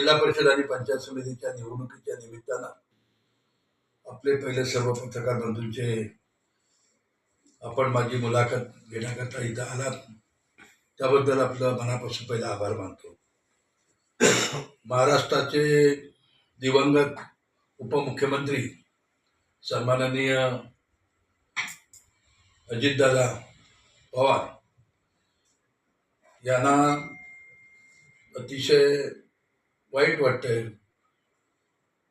जिल्हा परिषद आणि पंचायत समितीच्या निवडणुकीच्या निमित्तानं आपले पहिले सर्व पत्रकार बंधूंचे आपण माझी मुलाखत घेण्याकरता इथं आलात त्याबद्दल आपलं मनापासून पहिला आभार मानतो. महाराष्ट्राचे दिवंगत उपमुख्यमंत्री सन्माननीय अजितदादा पवार यांना अतिशय वाईट वाटतंय.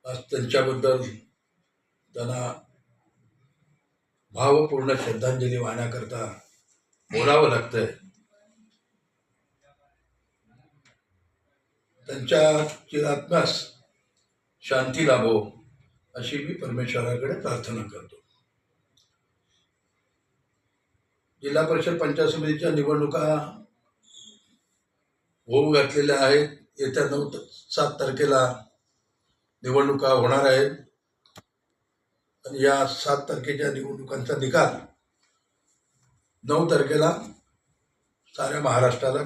आज त्यांच्याबद्दल त्यांना भावपूर्ण श्रद्धांजली वाहण्याकरता बोलावं लागतंय. त्यांच्या चिरात्म्यास शांती लाभो अशी मी परमेश्वराकडे प्रार्थना करतो. जिल्हा परिषद पंचायत समितीच्या निवडणुका होऊ घातलेल्या आहेत. येत्या 7 तारखेला निवडणुका होणार आहेत आणि या 7 तारखेच्या निवडणुकांचा निकाल 9 तारखेला साऱ्या महाराष्ट्राला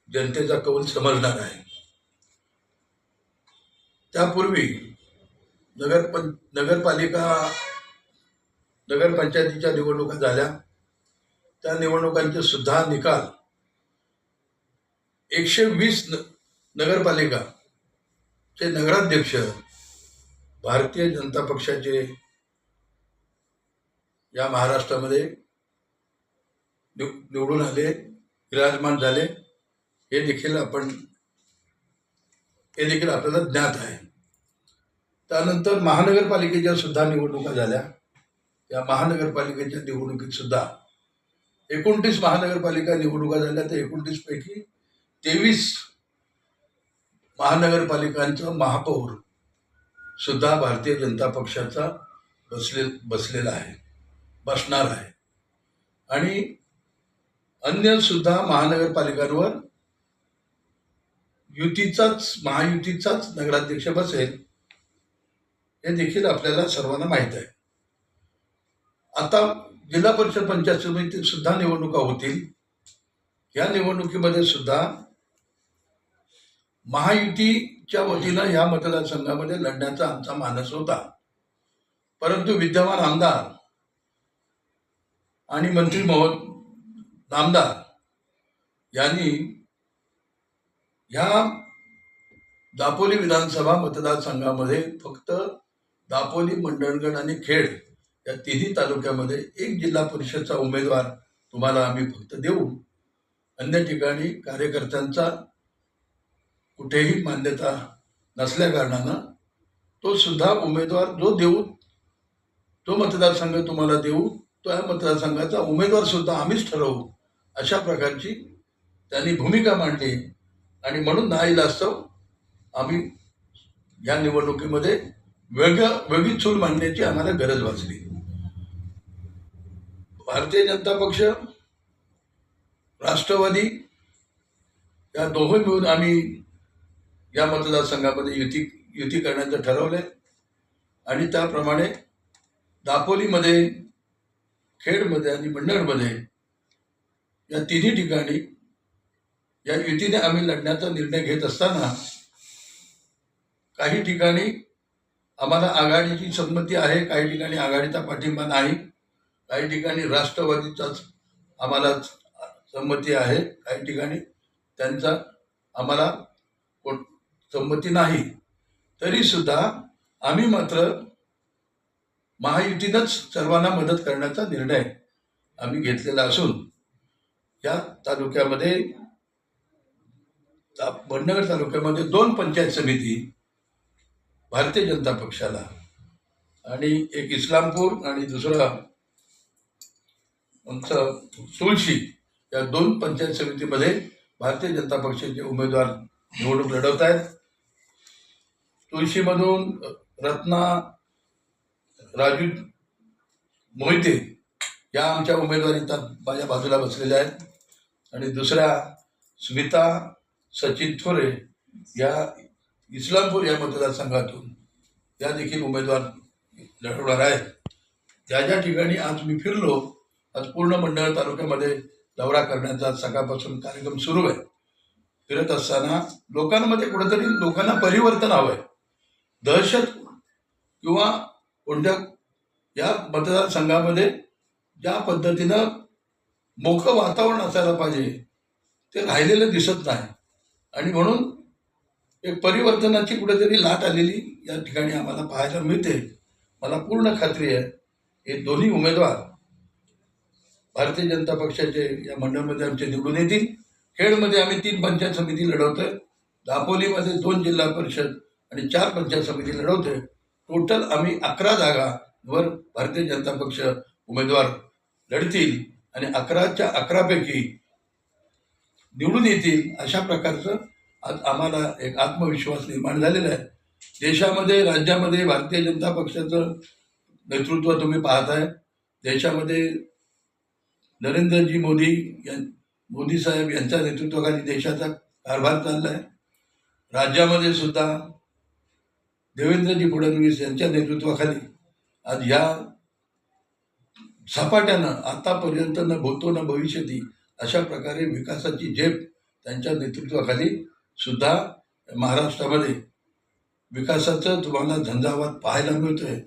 जनतेचा कौल समजणार आहे. त्यापूर्वी नगरपंचायतीच्या निवडणुका झाल्या. त्या निवडणुकांचे सुद्धा निकाल 120 नगरपालिकाचे नगराध्यक्ष भारतीय जनता पक्षाचे या महाराष्ट्रामध्ये निवडून आले, विराजमान झाले. हे देखील आपल्याला ज्ञात आहे. त्यानंतर महानगरपालिकेच्या सुद्धा निवडणुका झाल्या. या महानगरपालिकेच्या निवडणुकीत सुद्धा 29 महानगरपालिका निवडणुका झाल्या. तर 29 पैकी 23 महानगरपालिकांचा महापौर सुद्धा भारतीय जनता पक्षाचा बसलेला आहे, बसणार आहे. आणि अन्य सुद्धा महानगरपालिकांवर महायुतीचाच नगराध्यक्ष बसेल हे देखील आपल्याला सर्वांना माहीत आहे. आता जिल्हा परिषद पंचायत समितीत सुद्धा निवडणुका होतील. या निवडणुकीमध्ये सुद्धा महायुतीच्या वतीनं या मतदारसंघामध्ये लढण्याचा आमचा मानस होता. परंतु विद्यमान आमदार आणि मंत्री नामदार यांनी ह्या दापोली विधानसभा मतदारसंघामध्ये फक्त दापोली, मंडणगड आणि खेड या तिन्ही तालुक्यामध्ये एक जिल्हा परिषदचा उमेदवार तुम्हाला आम्ही फक्त देऊ. अन्य ठिकाणी कार्यकर्त्यांचा कुठेही मान्यता नसल्या कारणानं तो सुद्धा उमेदवार जो देऊ, तो मतदारसंघ तुम्हाला देऊ, तो या मतदारसंघाचा उमेदवार सुद्धा आम्हीच ठरवू अशा प्रकारची त्यांनी भूमिका मांडली. आणि म्हणून नाईलाजास्तव आम्ही या निवडणुकीमध्ये वेगळी चूल मांडण्याची आम्हाला गरज भासली. भारतीय जनता पक्ष, राष्ट्रवादी या दोघे मिळून आम्ही या मतदारसंघामध्ये युती करण्याचं ठरवलंय. आणि त्याप्रमाणे दापोलीमध्ये, खेडमध्ये आणि मंडणमध्ये या तिन्ही ठिकाणी या युतीने आम्ही लढण्याचा निर्णय घेत असताना काही ठिकाणी आम्हाला आघाडीची संमती आहे, काही ठिकाणी आघाडीचा पाठिंबा नाही, काही ठिकाणी राष्ट्रवादीचाच आम्हाला संमती आहे, काही ठिकाणी त्यांचा आम्हाला संमती नाही. तरी सुद्धा आम्ही मात्र महायुतीनंच सर्वांना मदत करण्याचा निर्णय आम्ही घेतलेला असून या तालुक्यामध्ये, मंडणगड तालुक्यामध्ये 2 पंचायत समिती भारतीय जनता पक्षाला आणि एक इस्लामपूर आणि दुसरा आमचं तुळशी या 2 पंचायत समितीमध्ये भारतीय जनता पक्षाचे उमेदवार निवडणूक लढवत आहेत. तुळशीमधून रत्ना राजू मोहिते या आमच्या उमेदवार इथं माझ्या बाजूला बसलेल्या आहेत. आणि दुसऱ्या स्मिता सचिन थोरे या इस्लामपूर या मतदारसंघातून या देखील उमेदवार लढवणार आहेत. ज्या ठिकाणी आज मी फिरलो, आज पूर्ण मंडळ तालुक्यामध्ये दौरा करण्याचा सकाळपासून कार्यक्रम सुरू आहे. फिरत असताना लोकांमध्ये कुठेतरी लोकांना परिवर्तन हवंय. दहशत किंवा कोणत्या या मतदारसंघामध्ये ज्या पद्धतीनं मोकळं वातावरण असायला पाहिजे ते राहिलेलं दिसत नाही. आणि म्हणून एक परिवर्तनाची कुठेतरी लाट आलेली या ठिकाणी आम्हाला पाहायला मिळते. मला पूर्ण खात्री आहे हे दोन्ही उमेदवार भारतीय जनता पक्षाचे या मंडळामध्ये आमचे निवडून येतील. खेडमध्ये आम्ही 3 पंचायत समिती लढवतोय. दापोलीमध्ये 2 जिल्हा परिषद आणि 4 पंचायत समिती लढवतोय. टोटल आम्ही 11 जागांवर भारतीय जनता पक्ष उमेदवार लढतील आणि 11च्या 11 पैकी निवडून येतील. अशा प्रकारचं आज आम्हाला एक आत्मविश्वास निर्माण झालेला आहे. देशामध्ये राज्यामध्ये भारतीय जनता पक्षाचं नेतृत्व तुम्ही पाहताय. देशामध्ये नरेंद्रजी मोदी साहेब यांच्या नेतृत्वाखाली देशाचा कारभार चाललाय. राज्यामध्ये सुद्धा देवेंद्रजी फडणवीस यांच्या नेतृत्वाखाली आज या झपाट्यानं आतापर्यंत न भूतो न भविष्यती अशा प्रकारे विकासाची झेप त्यांच्या नेतृत्वाखाली सुद्धा महाराष्ट्रामध्ये विकासाचं तुम्हाला झंझावात पाहायला मिळतोय.